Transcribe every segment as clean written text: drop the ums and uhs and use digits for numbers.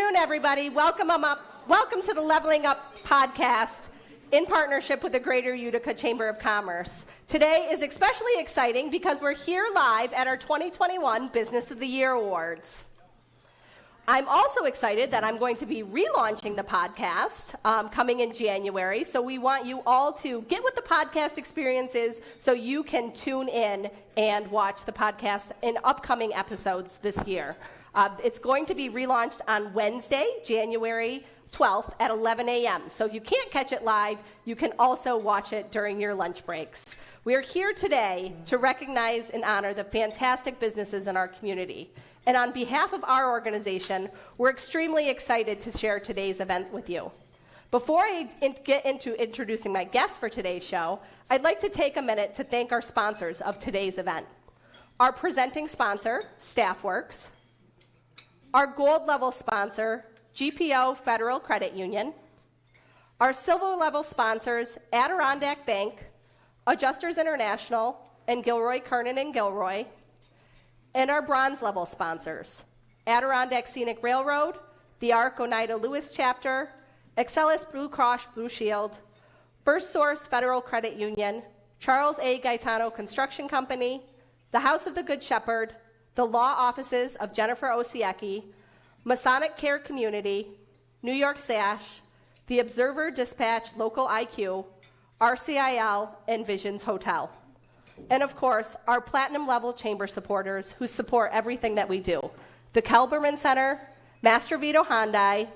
afternoon, everybody. Welcome to the Leveling Up podcast in partnership with the Greater Utica Chamber of Commerce. Today is especially exciting because we're here live at our 2021 Business of the Year Awards. I'm also excited that I'm going to be relaunching the podcast coming in January, so we want you all to get what the podcast experience is so you can tune in and watch the podcast in upcoming episodes this year. It's going to be relaunched on Wednesday, January 12th at 11 a.m. So if you can't catch it live, you can also watch it during your lunch breaks. We are here today to recognize and honor the fantastic businesses in our community. And on behalf of our organization, we're extremely excited to share today's event with you. Before I get into introducing my guests for today's show, I'd like to take a minute to thank our sponsors of today's event. Our presenting sponsor, StaffWorks. Our gold level sponsor, GPO Federal Credit Union. Our silver level sponsors, Adirondack Bank, Adjusters International, and Gilroy Kernan and Gilroy. And our bronze level sponsors, Adirondack Scenic Railroad, the ARC Oneida Lewis Chapter, Excelis Blue Cross Blue Shield, First Source Federal Credit Union, Charles A. Gaetano Construction Company, the House of the Good Shepherd, the law offices of Jennifer Osiecki, Masonic Care Community, New York SASH, the Observer Dispatch Local IQ, RCIL, and Visions Hotel. And of course, our platinum level chamber supporters who support everything that we do. The Kelberman Center, Master Vito Hyundai,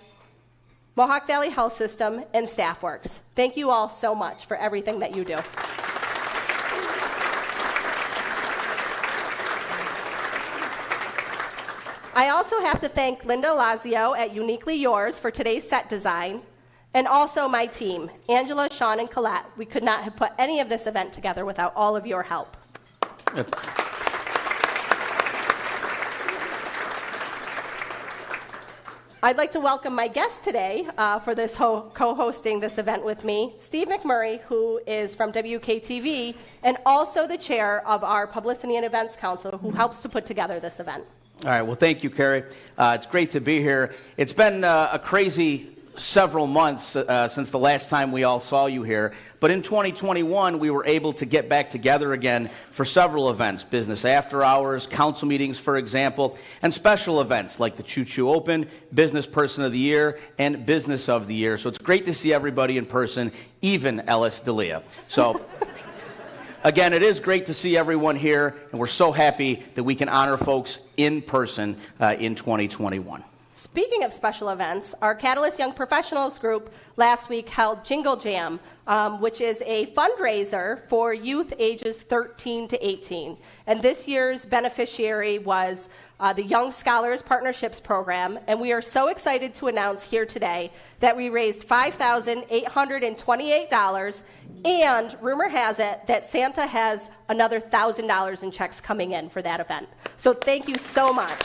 Mohawk Valley Health System, and StaffWorks. Thank you all so much for everything that you do. I also have to thank Linda Lazio at Uniquely Yours for today's set design, and also my team, Angela, Sean, and Colette. We could not have put any of this event together without all of your help. I'd like to welcome my guest today for this co-hosting this event with me, Steve McMurray, who is from WKTV, and also the chair of our Publicity and Events Council, who helps to put together this event. All right, well, thank you, Carrie. It's great to be here. It's been a crazy several months since the last time we all saw you here, but in 2021, we were able to get back together again for several events, business after hours, council meetings, for example, and special events like the Choo Choo Open, Business Person of the Year, and Business of the Year. So it's great to see everybody in person, even Ellis D'Elia. So again, it is great to see everyone here, and we're so happy that we can honor folks in person in 2021. Speaking of special events, our Catalyst Young Professionals group last week held Jingle Jam, which is a fundraiser for youth ages 13 to 18. And this year's beneficiary was the Young Scholars Partnerships Program, and we are so excited to announce here today that we raised $5,828, and rumor has it that Santa has another $1,000 in checks coming in for that event. So thank you so much.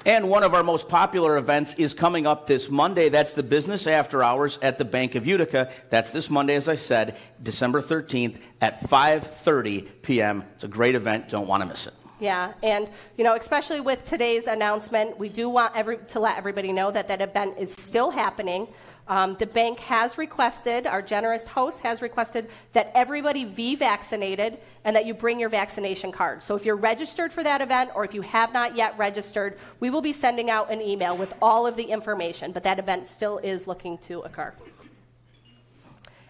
And one of our most popular events is coming up this Monday. That's the Business After Hours at the Bank of Utica. That's this Monday, as I said, December 13th at 5:30 p.m. It's a great event. Don't want to miss it. Yeah, and especially with today's announcement, we do want to let everybody know that that event is still happening. The bank has requested, our generous host has requested that everybody be vaccinated and that you bring your vaccination card. So if you're registered for that event or if you have not yet registered, we will be sending out an email with all of the information, but that event still is looking to occur.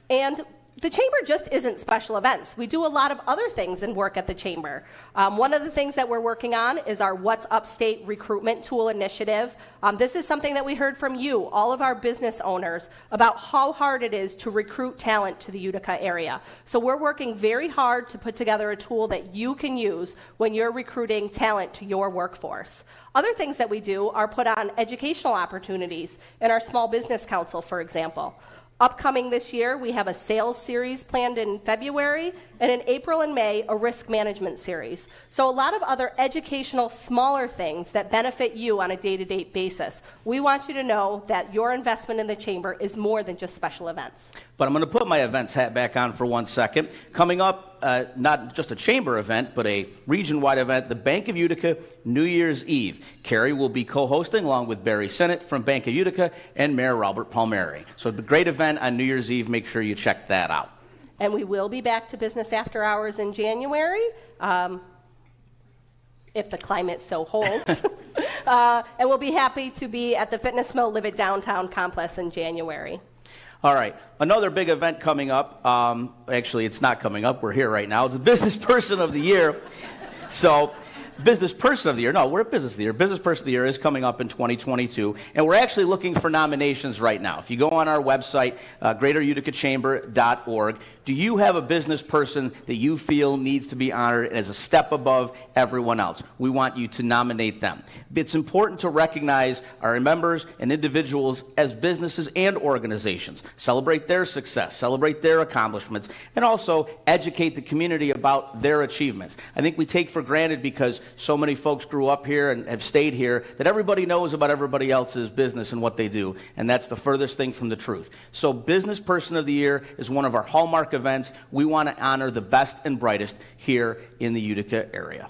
And the Chamber just isn't special events. We do a lot of other things and work at the Chamber. One of the things that we're working on is our What's Upstate Recruitment Tool Initiative. This is something that we heard from you, all of our business owners, about how hard it is to recruit talent to the Utica area. So we're working very hard to put together a tool that you can use when you're recruiting talent to your workforce. Other things that we do are put on educational opportunities in our Small Business Council, for example. Upcoming this year, we have a sales series planned in February, and in April and May, a risk management series. So a lot of other educational, smaller things that benefit you on a day-to-day basis. We want you to know that your investment in the Chamber is more than just special events. But I'm going to put my events hat back on for 1 second. Coming up not just a chamber event, but a region-wide event, the Bank of Utica New Year's Eve. Carrie will be co-hosting along with Barry Sinnott from Bank of Utica and Mayor Robert Palmieri. So it's a great event on New Year's Eve. Make sure you check that out. And we will be back to business after hours in January, if the climate so holds. And we'll be happy to be at the Fitness Mill Live It Downtown complex in January. All right, another big event coming up. Actually, it's not coming up. We're here right now. It's the Business Person of the Year. So, Business Person of the Year. No, we're a Business of the Year. Business Person of the Year is coming up in 2022, and we're actually looking for nominations right now. If you go on our website, greateruticachamber.org, do you have a business person that you feel needs to be honored as a step above everyone else? We want you to nominate them. It's important to recognize our members and individuals as businesses and organizations. Celebrate their success, celebrate their accomplishments, and also educate the community about their achievements. I think we take for granted, because so many folks grew up here and have stayed here, that everybody knows about everybody else's business and what they do, and that's the furthest thing from the truth. So Business Person of the Year is one of our hallmark events. We want to honor the best and brightest here in the Utica area.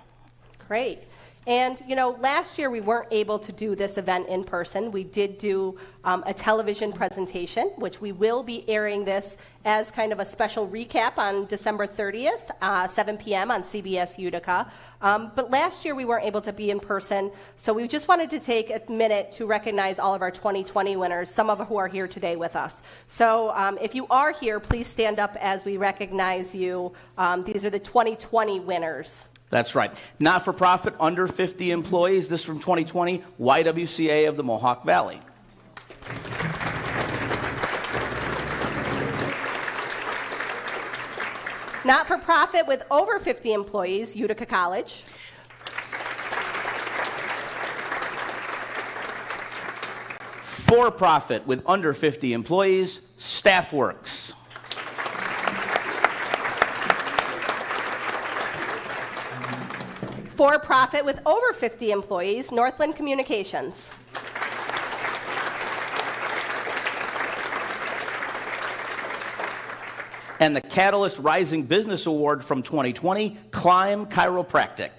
Great. And, last year we weren't able to do this event in person. We did do a television presentation, which we will be airing this as kind of a special recap on December 30th, 7 p.m. on CBS Utica. But last year we weren't able to be in person, so we just wanted to take a minute to recognize all of our 2020 winners, some of who are here today with us. So if you are here, please stand up as we recognize you. These are the 2020 winners. That's right. Not-for-profit, under 50 employees. This from 2020, YWCA of the Mohawk Valley. Not-for-profit with over 50 employees, Utica College. For-profit with under 50 employees, Staffworks. For-profit with over 50 employees, Northland Communications. And the Catalyst Rising Business Award from 2020, Climb Chiropractic.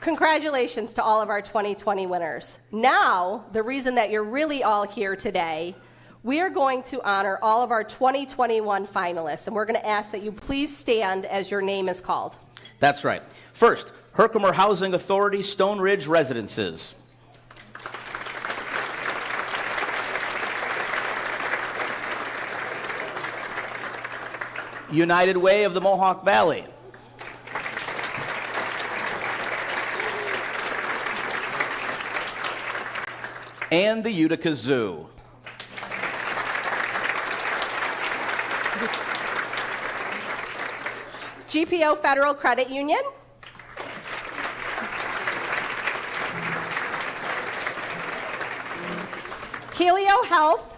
Congratulations to all of our 2020 winners. Now, the reason that you're really all here today, we are going to honor all of our 2021 finalists, and we're going to ask that you please stand as your name is called. That's right. First, Herkimer Housing Authority Stone Ridge Residences. United Way of the Mohawk Valley. And the Utica Zoo. GPO Federal Credit Union. Helio Health.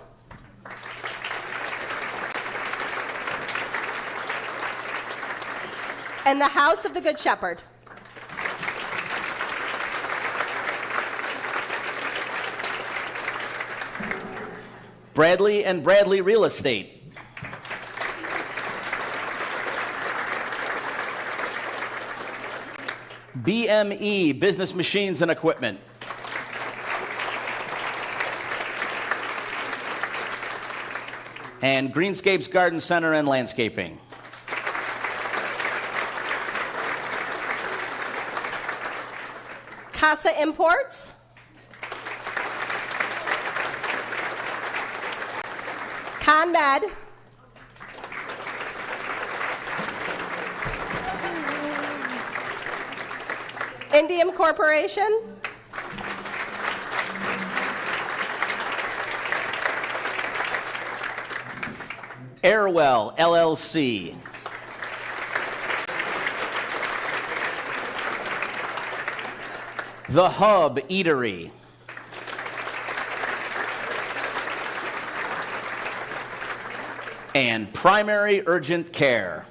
And the House of the Good Shepherd. Bradley and Bradley Real Estate. BME Business Machines and Equipment. And Greenscapes Garden Center and Landscaping. Casa Imports. ConMed. Indium Corporation. Airwell, LLC. The Hub Eatery. And Primary Urgent Care.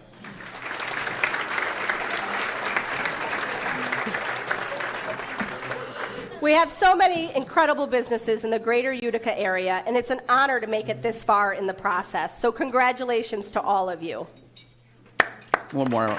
We have so many incredible businesses in the greater Utica area, and it's an honor to make it this far in the process. So congratulations to all of you. One more.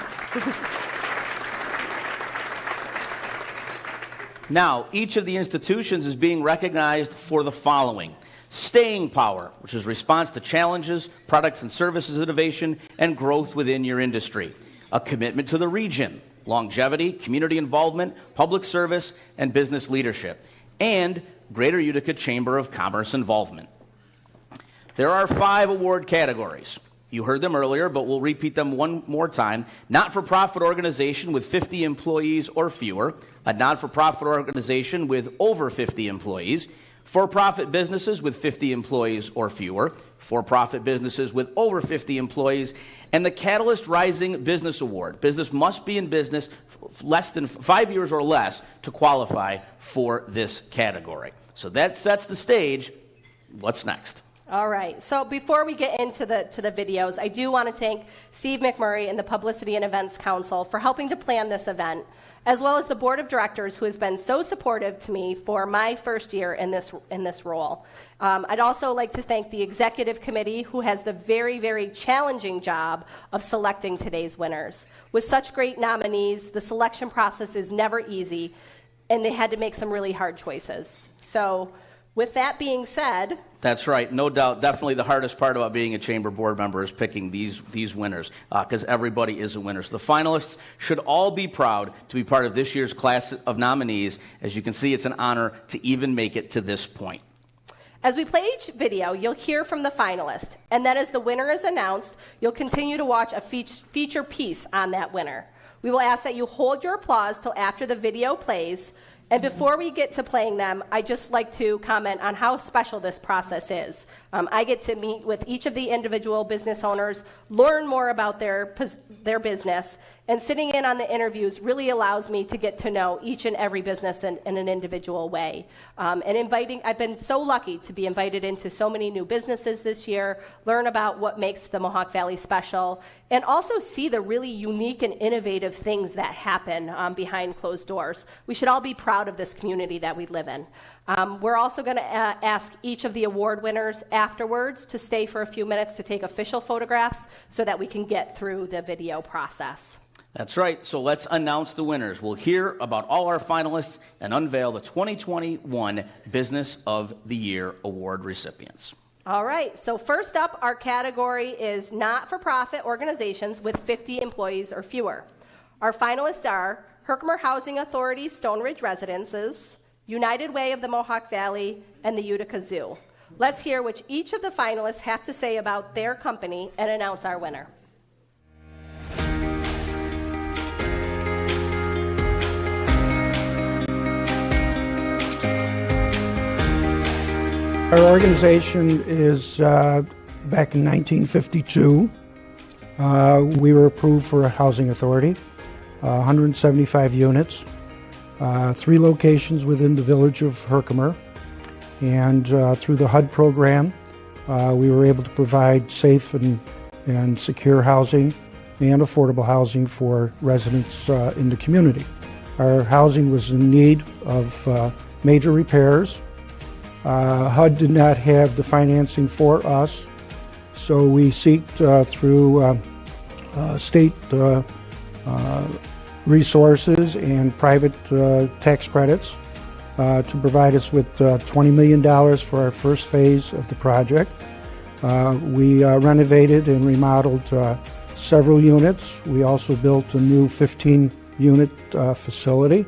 Now, each of the institutions is being recognized for the following: staying power, which is response to challenges, products and services innovation, and growth within your industry. A commitment to the region, longevity, community involvement, public service, and business leadership. And Greater Utica Chamber of Commerce involvement. There are 5 award categories. You heard them earlier, but we'll repeat them one more time. Not-for-profit organization with 50 employees or fewer. A not-for-profit organization with over 50 employees. For-profit businesses with 50 employees or fewer. For-profit businesses with over 50 employees. And the Catalyst Rising Business Award. Business must be in business less than 5 years or less to qualify for this category. So that sets the stage. What's next? All right, so before we get into the videos, I do want to thank Steve McMurray and the Publicity and Events Council for helping to plan this event, as well as the Board of Directors, who has been so supportive to me for my first year in this role. I'd also like to thank the Executive Committee, who has the very, very challenging job of selecting today's winners. With such great nominees, the selection process is never easy, and they had to make some really hard choices. So, with that being said... That's right, no doubt. Definitely the hardest part about being a chamber board member is picking these winners, because everybody is a winner. So the finalists should all be proud to be part of this year's class of nominees. As you can see, it's an honor to even make it to this point. As we play each video, you'll hear from the finalist, and then as the winner is announced, you'll continue to watch a feature piece on that winner. We will ask that you hold your applause till after the video plays. And before we get to playing them, I'd just like to comment on how special this process is. I get to meet with each of the individual business owners, learn more about their business, and sitting in on the interviews really allows me to get to know each and every business in an individual way. I've been so lucky to be invited into so many new businesses this year, learn about what makes the Mohawk Valley special, and also see the really unique and innovative things that happen behind closed doors. We should all be proud of this community that we live in. We're also going to ask each of the award winners afterwards to stay for a few minutes to take official photographs so that we can get through the video process. That's right, so let's announce the winners. We'll hear about all our finalists and unveil the 2021 Business of the Year Award recipients. All right, so first up, our category is not-for-profit organizations with 50 employees or fewer. Our finalists are Herkimer Housing Authority Stone Ridge Residences, United Way of the Mohawk Valley, and the Utica Zoo. Let's hear what each of the finalists have to say about their company and announce our winner. Our organization is back in 1952. We were approved for a housing authority, 175 units, 3 locations within the village of Herkimer. And through the HUD program, we were able to provide safe and secure housing and affordable housing for residents in the community. Our housing was in need of major repairs. HUD did not have the financing for us, so we sought through state resources and private tax credits to provide us with $20 million for our first phase of the project. We renovated and remodeled several units. We also built a new 15-unit facility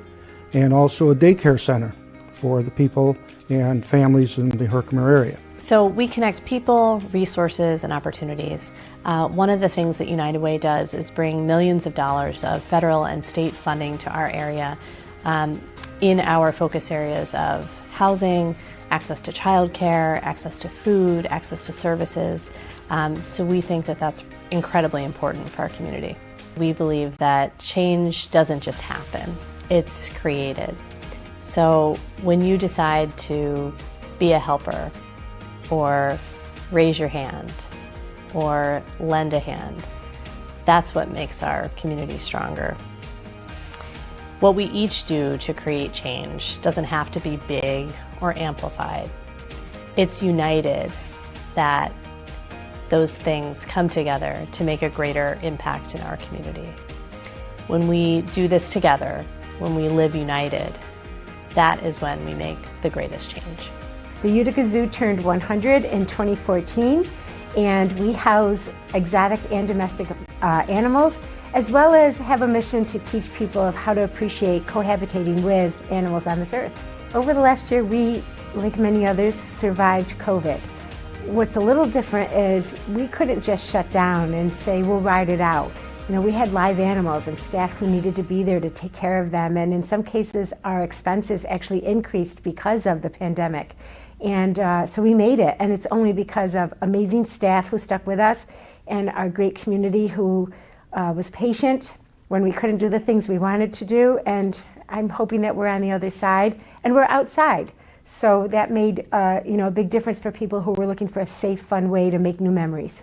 and also a daycare center for the people and families in the Herkimer area. So we connect people, resources, and opportunities. One of the things that United Way does is bring millions of dollars of federal and state funding to our area in our focus areas of housing, access to childcare, access to food, access to services. So we think that that's incredibly important for our community. We believe that change doesn't just happen, it's created. So when you decide to be a helper, or raise your hand, or lend a hand, that's what makes our community stronger. What we each do to create change doesn't have to be big or amplified. It's united that those things come together to make a greater impact in our community. When we do this together, when we live united, that is when we make the greatest change. The Utica Zoo turned 100 in 2014, and we house exotic and domestic animals, as well as have a mission to teach people of how to appreciate cohabitating with animals on this earth. Over the last year, we, like many others, survived COVID. What's a little different is we couldn't just shut down and say, we'll ride it out. You know, we had live animals and staff who needed to be there to take care of them, and in some cases, our expenses actually increased because of the pandemic. And so we made it, and it's only because of amazing staff who stuck with us and our great community who was patient when we couldn't do the things we wanted to do, and I'm hoping that we're on the other side, and we're outside. So that made a big difference for people who were looking for a safe, fun way to make new memories.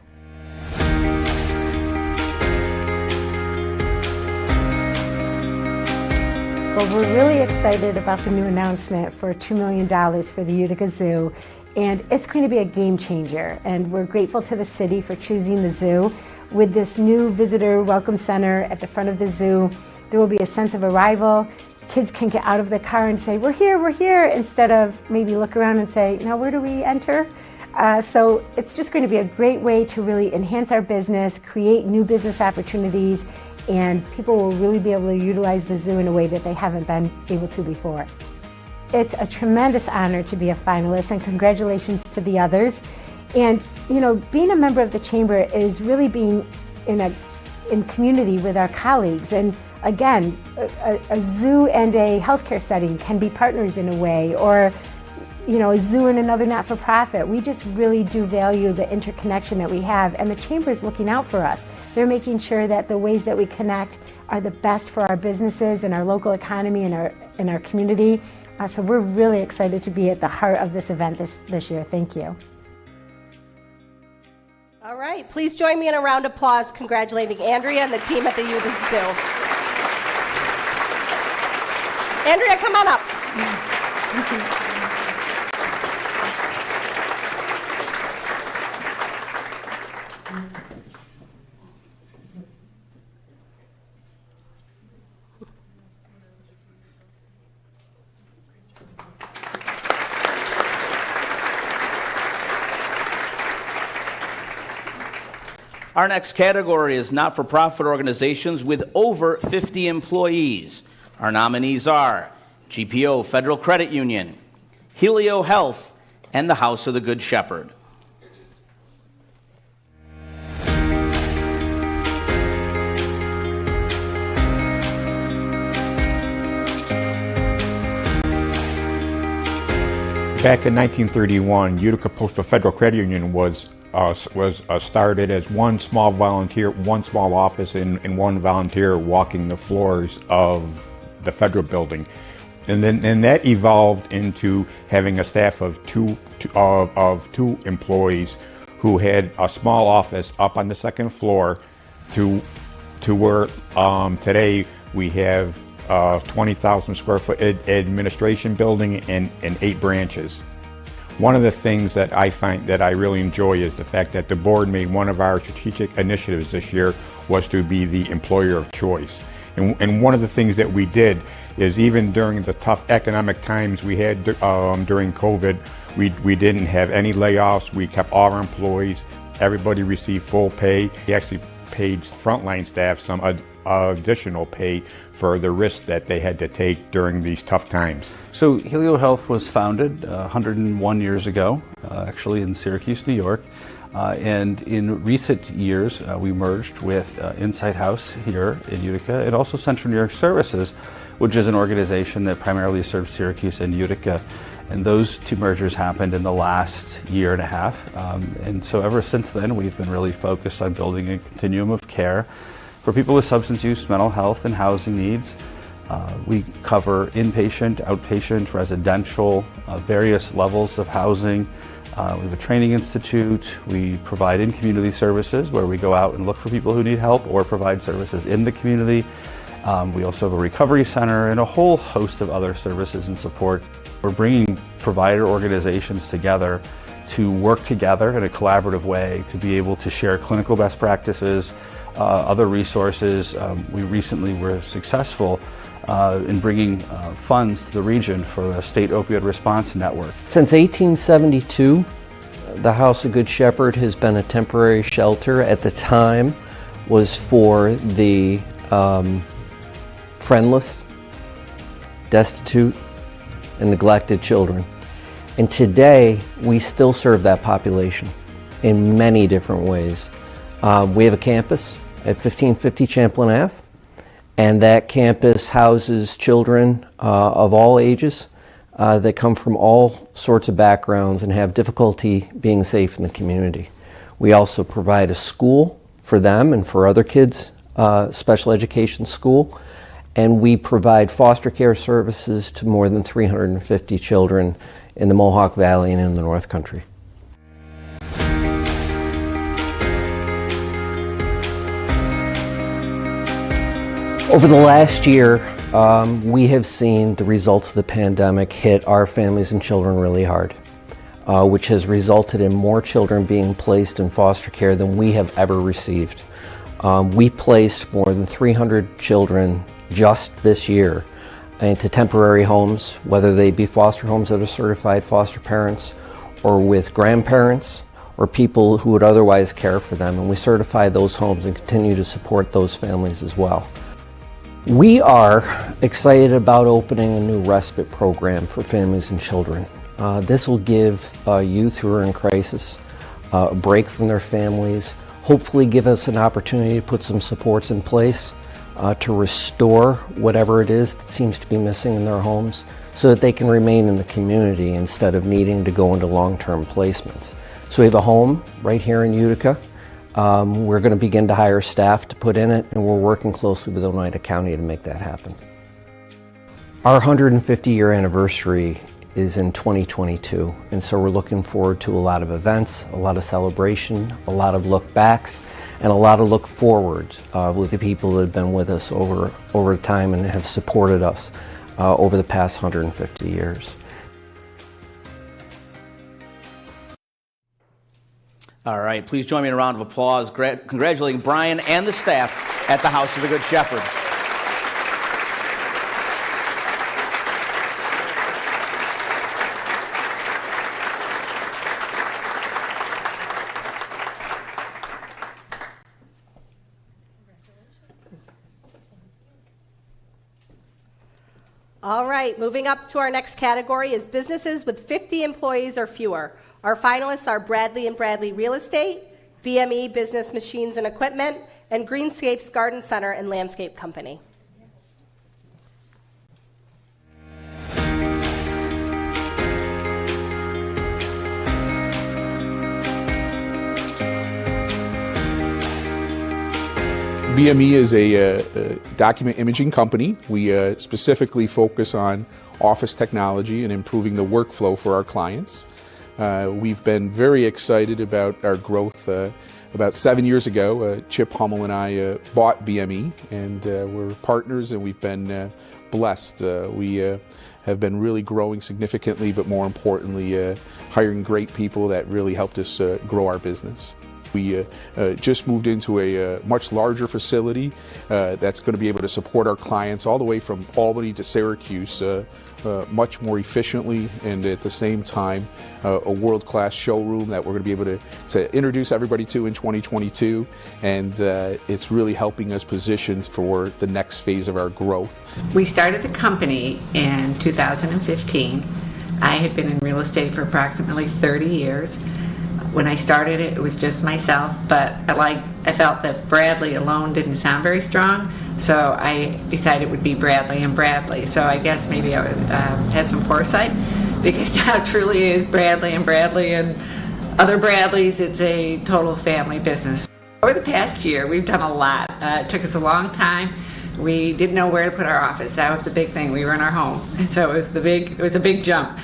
Well, we're really excited about the new announcement for $2 million for the Utica Zoo, and it's going to be a game changer, and we're grateful to the city for choosing the zoo. With this new visitor welcome center at the front of the zoo, there will be a sense of arrival. Kids can get out of the car and say, we're here, instead of maybe look around and say, now where do we enter? So it's just going to be a great way to really enhance our business, create new business opportunities, and people will really be able to utilize the zoo in a way that they haven't been able to before. It's a tremendous honor to be a finalist, and congratulations to the others. And being a member of the Chamber is really being in community with our colleagues. And again, a zoo and a healthcare setting can be partners in a way, or a zoo and another not-for-profit. We just really do value the interconnection that we have, and the Chamber is looking out for us. They're making sure that the ways that we connect are the best for our businesses and our local economy and our community. So we're really excited to be at the heart of this event this year. Thank you. All right, please join me in a round of applause congratulating Andrea and the team at the Utica Zoo. Andrea, come on up. Thank you. Our next category is not-for-profit organizations with over 50 employees. Our nominees are GPO Federal Credit Union, Helio Health, and the House of the Good Shepherd. Back in 1931, Utica Postal Federal Credit Union was started as one small office and one volunteer walking the floors of the federal building, and then that evolved into having a staff of two employees who had a small office up on the second floor to where today we have 20,000 square foot administration building and 8 branches. One of the things that I find that I really enjoy is the fact that the board made one of our strategic initiatives this year was to be the employer of choice. And one of the things that we did is, even during the tough economic times we had during COVID, we didn't have any layoffs. We kept all our employees. Everybody received full pay. We actually paid frontline staff some additional pay for the risks that they had to take during these tough times. So Helio Health was founded 101 years ago, actually in Syracuse, New York. And in recent years, we merged with Insight House here in Utica, and also Central New York Services, which is an organization that primarily serves Syracuse and Utica. And those two mergers happened in the last year and a half. And so ever since then, we've been really focused on building a continuum of care for people with substance use, mental health, and housing needs. We cover inpatient, outpatient, residential, various levels of housing. We have a training institute. We provide in-community services where we go out and look for people who need help or provide services in the community. We also have a recovery center and a whole host of other services and support. We're bringing provider organizations together to work together in a collaborative way to be able to share clinical best practices, other resources. We recently were successful in bringing funds to the region for the State Opioid Response Network. Since 1872, the House of Good Shepherd has been a temporary shelter. At the time was for the friendless, destitute, and neglected children. And today, we still serve that population in many different ways. We have a campus at 1550 Champlain Ave, and that campus houses children of all ages that come from all sorts of backgrounds and have difficulty being safe in the community. We also provide a school for them and for other kids, special education school, and we provide foster care services to more than 350 children in the Mohawk Valley and in the North Country. Over the last year, we have seen the results of the pandemic hit our families and children really hard, which has resulted in more children being placed in foster care than we have ever received. We placed more than 300 children just this year into temporary homes, whether they be foster homes that are certified foster parents or with grandparents or people who would otherwise care for them. And we certify those homes and continue to support those families as well. We are excited about opening a new respite program for families and children. This will give youth who are in crisis a break from their families, hopefully give us an opportunity to put some supports in place to restore whatever it is that seems to be missing in their homes so that they can remain in the community instead of needing to go into long-term placements. So we have a home right here in Utica. We're going to begin to hire staff to put in it, and we're working closely with Oneida County to make that happen. Our 150-year anniversary is in 2022, and so we're looking forward to a lot of events, a lot of celebration, a lot of look backs, and a lot of look forwards with the people that have been with us over time and have supported us over the past 150 years. All right, please join me in a round of applause congratulating Brian and the staff at the House of the Good Shepherd. All right, moving up to our next category is businesses with 50 employees or fewer. Our finalists are Bradley & Bradley Real Estate, BME Business Machines and Equipment, and Greenscapes Garden Center and Landscape Company. BME is a document imaging company. We specifically focus on office technology and improving the workflow for our clients. We've been very excited about our growth. About 7 years ago, Chip Hummel and I bought BME, and we're partners, and we've been blessed. We have been really growing significantly, but more importantly, hiring great people that really helped us grow our business. We just moved into a much larger facility that's going to be able to support our clients all the way from Albany to Syracuse much more efficiently, and at the same time a world-class showroom that we're going to be able to introduce everybody to in 2022, and it's really helping us position for the next phase of our growth. We started the company in 2015. I had been in real estate for approximately 30 years. When I started it, it was just myself, but I felt that Bradley alone didn't sound very strong, so I decided it would be Bradley & Bradley. So I guess maybe I had some foresight, because now it truly is Bradley & Bradley and other Bradleys. It's a total family business. Over the past year, we've done a lot. It took us a long time. We didn't know where to put our office. That was the big thing. We were in our home, and so it was a big jump.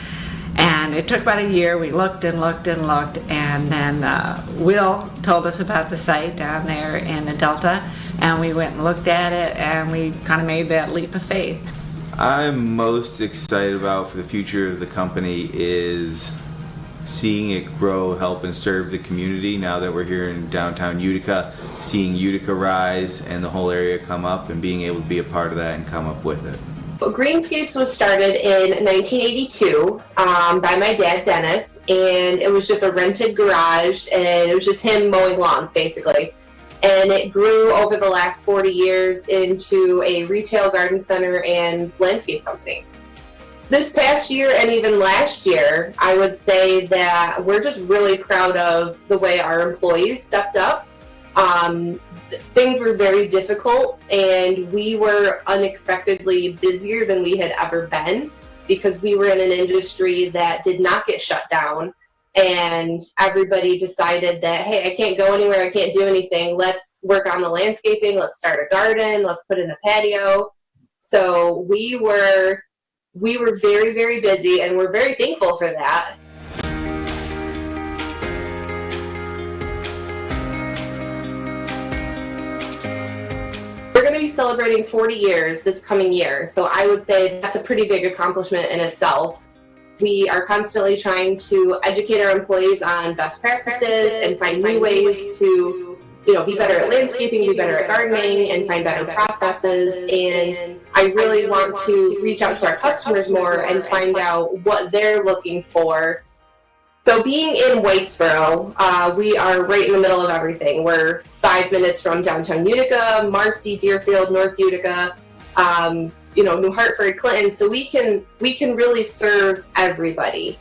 And it took about a year. We looked and looked and looked, and then Will told us about the site down there in the Delta, and we went and looked at it, and we kind of made that leap of faith. I'm most excited about for the future of the company is seeing it grow, help, and serve the community now that we're here in downtown Utica, seeing Utica rise and the whole area come up, and being able to be a part of that and come up with it. Greenscapes was started in 1982 by my dad, Dennis, and it was just a rented garage, and it was just him mowing lawns, basically. And it grew over the last 40 years into a retail garden center and landscape company. This past year and even last year, I would say that we're just really proud of the way our employees stepped up. Things were very difficult, and we were unexpectedly busier than we had ever been because we were in an industry that did not get shut down, and everybody decided that, hey, I can't go anywhere, I can't do anything, let's work on the landscaping, let's start a garden, let's put in a patio. So we were very, very busy, and we're very thankful for that. We're going to be celebrating 40 years this coming year, so I would say that's a pretty big accomplishment in itself. We are constantly trying to educate our employees on best practices and find new ways to, be better at landscaping, be better at gardening, and find better processes. And I really want to reach out to our customers more and find out what they're looking for. So being in Whitesboro, we are right in the middle of everything. We're 5 minutes from downtown Utica, Marcy, Deerfield, North Utica, New Hartford, Clinton. So we can really serve everybody.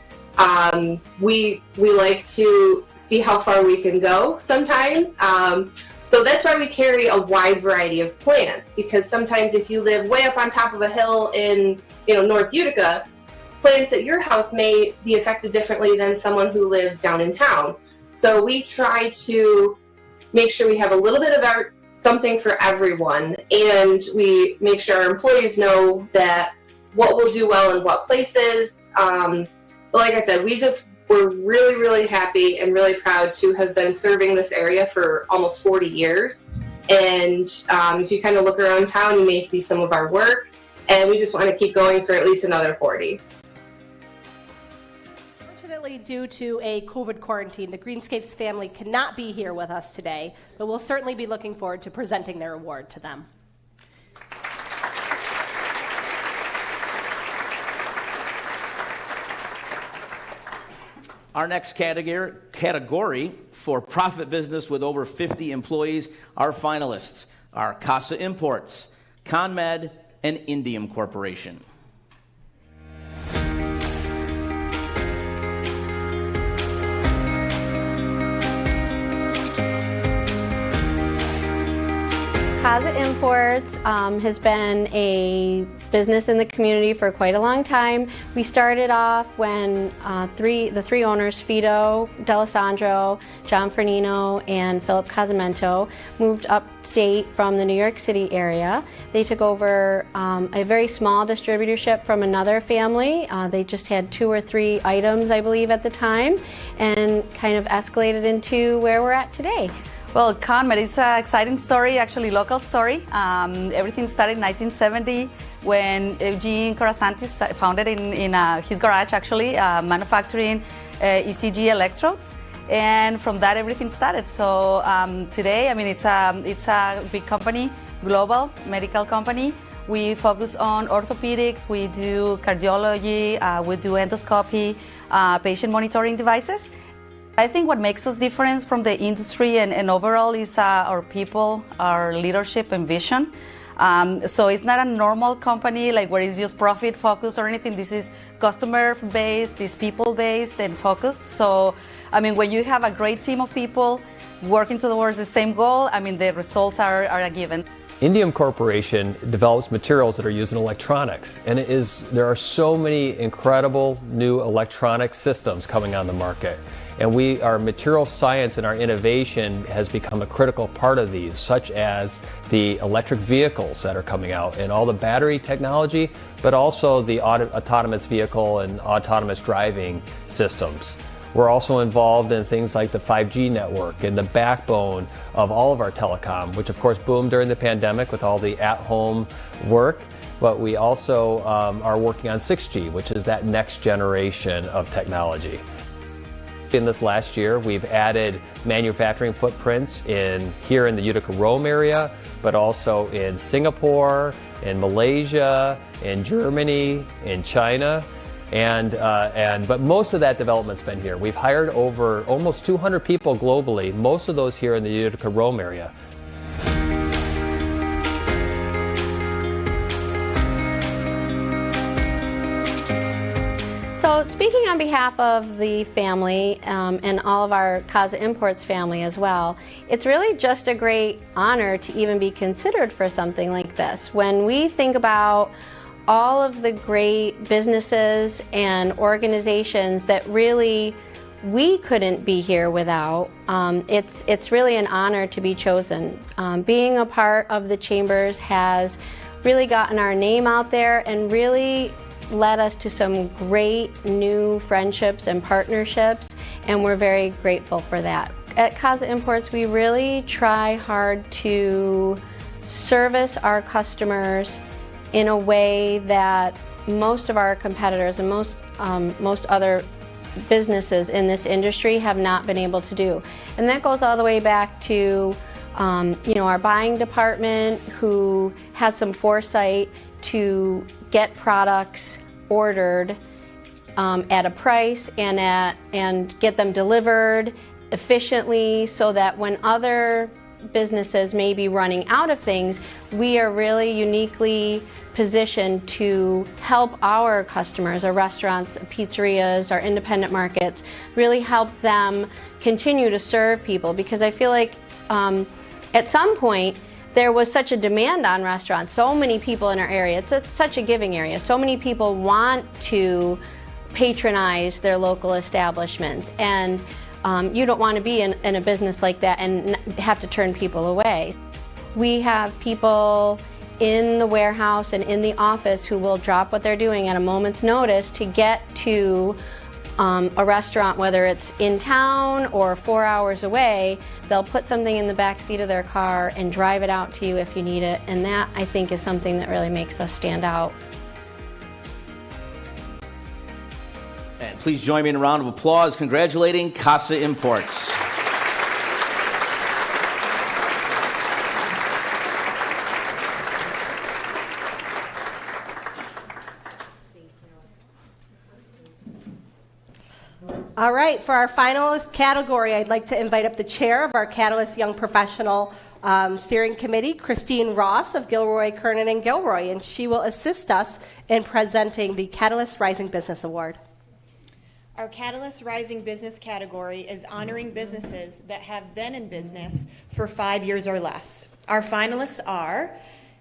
We like to see how far we can go sometimes. So that's why we carry a wide variety of plants, because sometimes if you live way up on top of a hill in North Utica, plants at your house may be affected differently than someone who lives down in town. So we try to make sure we have a little bit of something for everyone, and we make sure our employees know that what will do well in what places. But like I said, we're really, really happy and really proud to have been serving this area for almost 40 years. And if you kind of look around town, you may see some of our work, and we just want to keep going for at least another 40. Unfortunately, due to a COVID quarantine, the Greenscapes family cannot be here with us today, but we'll certainly be looking forward to presenting their award to them. Our next category for profit business with over 50 employees, our finalists are Casa Imports, ConMed, and Indium Corporation. Casa Imports has been a business in the community for quite a long time. We started off when the three owners, Fido D'Alessandro, John Fernino, and Philip Casamento, moved upstate from the New York City area. They took over a very small distributorship from another family. They just had 2 or 3 items, I believe, at the time, and kind of escalated into where we're at today. Well, ConMed is an exciting story, actually local story. Everything started in 1970 when Eugene Corasantes founded in his garage, actually, manufacturing ECG electrodes. And from that, everything started. So today, I mean, it's a big company, global medical company. We focus on orthopedics, we do cardiology, we do endoscopy, patient monitoring devices. I think what makes us different from the industry and overall is our people, our leadership and vision. So it's not a normal company like where it's just profit focused or anything. This is customer based, it's people based and focused. So I mean, when you have a great team of people working towards the same goal, I mean, the results are a given. Indium Corporation develops materials that are used in electronics, and there are so many incredible new electronic systems coming on the market. And our material science and our innovation has become a critical part of these, such as the electric vehicles that are coming out and all the battery technology, but also the autonomous vehicle and autonomous driving systems. We're also involved in things like the 5G network and the backbone of all of our telecom, which of course boomed during the pandemic with all the at-home work. But we also are working on 6G, which is that next generation of technology. In this last year, we've added manufacturing footprints here in the Utica Rome area, but also in Singapore, in Malaysia, in Germany, in China. But most of that development's been here. We've hired over almost 200 people globally, most of those here in the Utica Rome area. So speaking on behalf of the family and all of our Casa Imports family as well, it's really just a great honor to even be considered for something like this. When we think about all of the great businesses and organizations that really we couldn't be here without, it's really an honor to be chosen. Being a part of the Chambers has really gotten our name out there and really led us to some great new friendships and partnerships, and we're very grateful for that. At Casa Imports, we really try hard to service our customers in a way that most of our competitors and most other businesses in this industry have not been able to do. And that goes all the way back to our buying department, who has some foresight to get products ordered at a price and get them delivered efficiently, so that when other businesses may be running out of things, we are really uniquely positioned to help our customers, our restaurants, pizzerias, our independent markets, really help them continue to serve people. Because I feel like at some point there was such a demand on restaurants, so many people in our area, it's such a giving area, so many people want to patronize their local establishments, and you don't want to be in a business like that and have to turn people away. We have people in the warehouse and in the office who will drop what they're doing at a moment's notice to get to a restaurant, whether it's in town or 4 hours away. They'll put something in the back seat of their car and drive it out to you if you need it, and that, I think, is something that really makes us stand out. And please join me in a round of applause congratulating Casa Imports. All right, for our finalist category, I'd like to invite up the chair of our Catalyst Young Professional Steering Committee, Christine Ross of Gilroy, Kernan, and Gilroy, and she will assist us in presenting the Catalyst Rising Business Award. Our Catalyst Rising Business category is honoring businesses that have been in business for 5 years or less. Our finalists are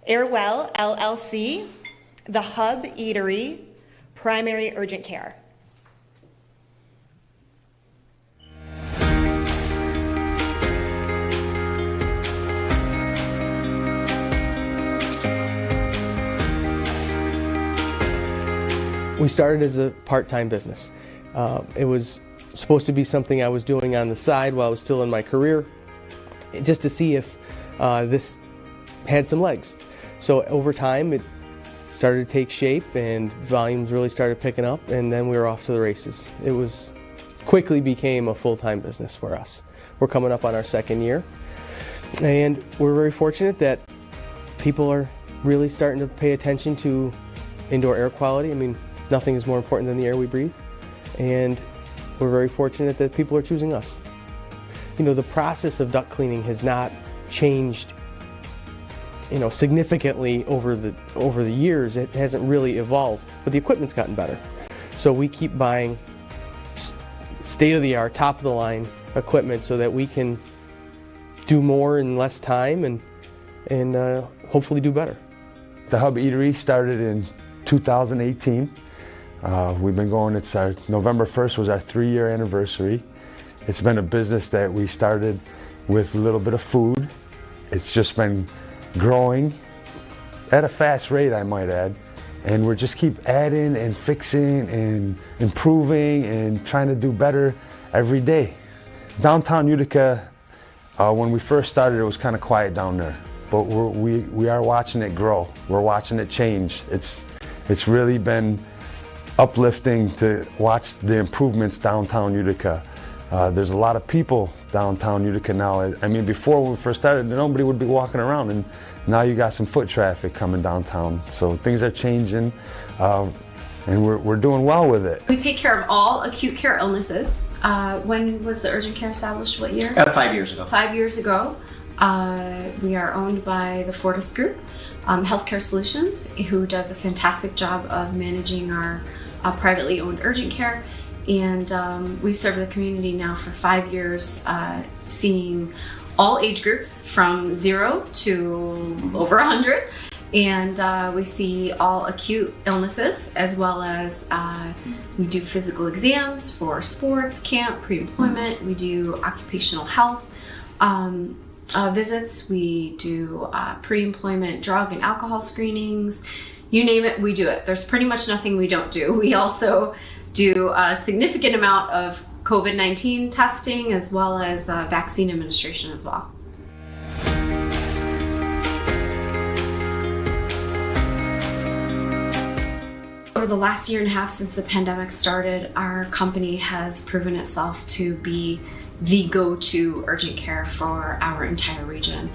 Airwell LLC, The Hub Eatery, Primary Urgent Care. We started as a part-time business. It was supposed to be something I was doing on the side while I was still in my career, just to see if this had some legs. So over time it started to take shape and volumes really started picking up, and then we were off to the races. It quickly became a full-time business for us. We're coming up on our second year, and we're very fortunate that people are really starting to pay attention to indoor air quality. I mean, nothing is more important than the air we breathe, and we're very fortunate that people are choosing us. You know, the process of duct cleaning has not changed, significantly over the years. It hasn't really evolved, but the equipment's gotten better. So we keep buying state-of-the-art, top-of-the-line equipment so that we can do more in less time and hopefully do better. The Hub Eatery started in 2018. We've been going, November 1st was our 3-year anniversary. It's been a business that we started with a little bit of food. It's just been growing at a fast rate, I might add. And we're just keep adding and fixing and improving and trying to do better every day. Downtown Utica, when we first started, it was kind of quiet down there, but we are watching it grow. We're watching it change. It's really been uplifting to watch the improvements downtown Utica. There's a lot of people downtown Utica now. I mean, before when we first started, nobody would be walking around, and now you got some foot traffic coming downtown. So things are changing, and we're doing well with it. We take care of all acute care illnesses. When was the urgent care established? What year? 5 years ago. 5 years ago. We are owned by the Fortis Group, Healthcare Solutions, who does a fantastic job of managing our privately owned urgent care. And we serve the community now for 5 years, seeing all age groups from 0 to over 100. And we see all acute illnesses, as well as we do physical exams for sports, camp, pre-employment. We do occupational health visits. We do pre-employment drug and alcohol screenings. You name it, we do it. There's pretty much nothing we don't do. We also do a significant amount of COVID-19 testing, as well as vaccine administration as well. Over the last year and a half since the pandemic started, our company has proven itself to be the go-to urgent care for our entire region.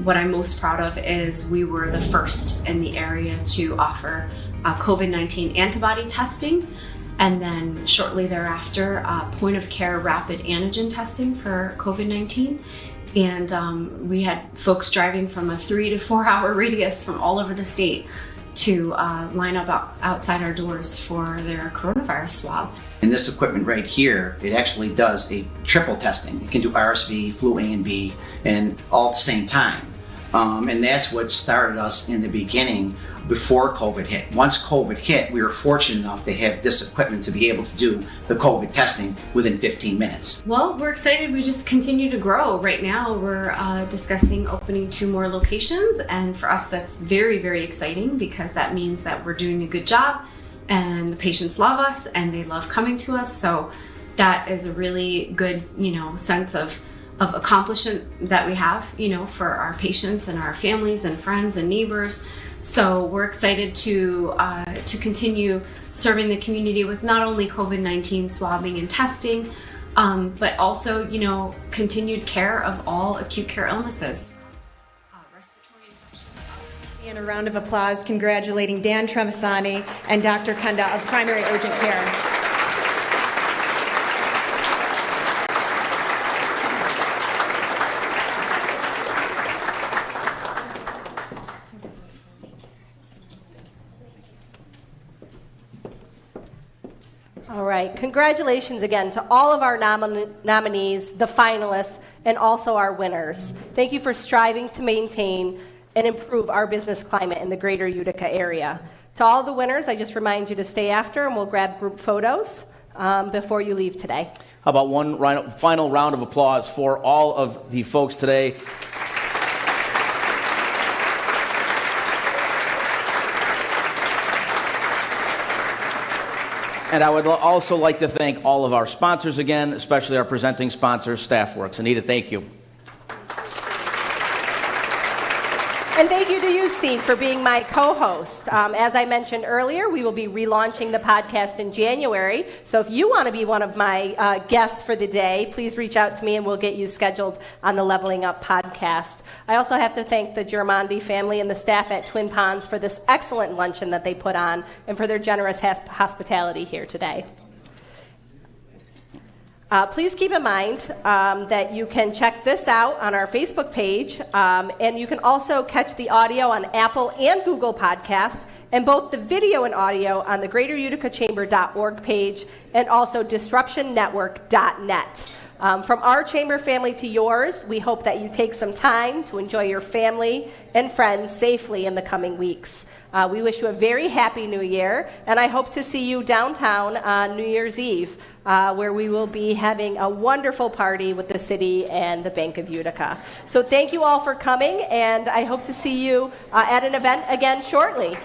What I'm most proud of is we were the first in the area to offer COVID-19 antibody testing, and then shortly thereafter, point-of-care rapid antigen testing for COVID-19. And we had folks driving from a 3 to 4 hour radius from all over the state to line up outside our doors for their coronavirus swab. And this equipment right here, it actually does a triple testing. It can do RSV, flu A and B, and all at the same time. And that's what started us in the beginning before COVID hit. Once COVID hit, we were fortunate enough to have this equipment to be able to do the COVID testing within 15 minutes. Well, we're excited. We just continue to grow. Right now, we're discussing opening 2 more locations, and for us, that's very, very exciting because that means that we're doing a good job, and the patients love us, and they love coming to us. So that is a really good, sense of accomplishment that we have, for our patients and our families and friends and neighbors. So we're excited to continue serving the community with not only COVID-19 swabbing and testing, but also, continued care of all acute care illnesses. And a round of applause congratulating Dan Trevisani and Dr. Kunda of Primary Urgent Care. All right, congratulations again to all of our nominees, the finalists, and also our winners. Thank you for striving to maintain and improve our business climate in the greater Utica area. To all the winners, I just remind you to stay after and we'll grab group photos before you leave today. How about one final round of applause for all of the folks today. And I would also like to thank all of our sponsors again, especially our presenting sponsor, StaffWorks. Anita, thank you. And thank you to you, Steve, for being my co-host. As I mentioned earlier, we will be relaunching the podcast in January. So if you want to be one of my guests for the day, please reach out to me and we'll get you scheduled on the Leveling Up podcast. I also have to thank the Germondi family and the staff at Twin Ponds for this excellent luncheon that they put on and for their generous hospitality here today. Please keep in mind that you can check this out on our Facebook page, and you can also catch the audio on Apple and Google Podcast, and both the video and audio on the greateruticachamber.org page, and also disruptionnetwork.net. From our chamber family to yours, we hope that you take some time to enjoy your family and friends safely in the coming weeks. We wish you a very happy New Year, and I hope to see you downtown on New Year's Eve, where we will be having a wonderful party with the city and the Bank of Utica. So thank you all for coming, and I hope to see you at an event again shortly.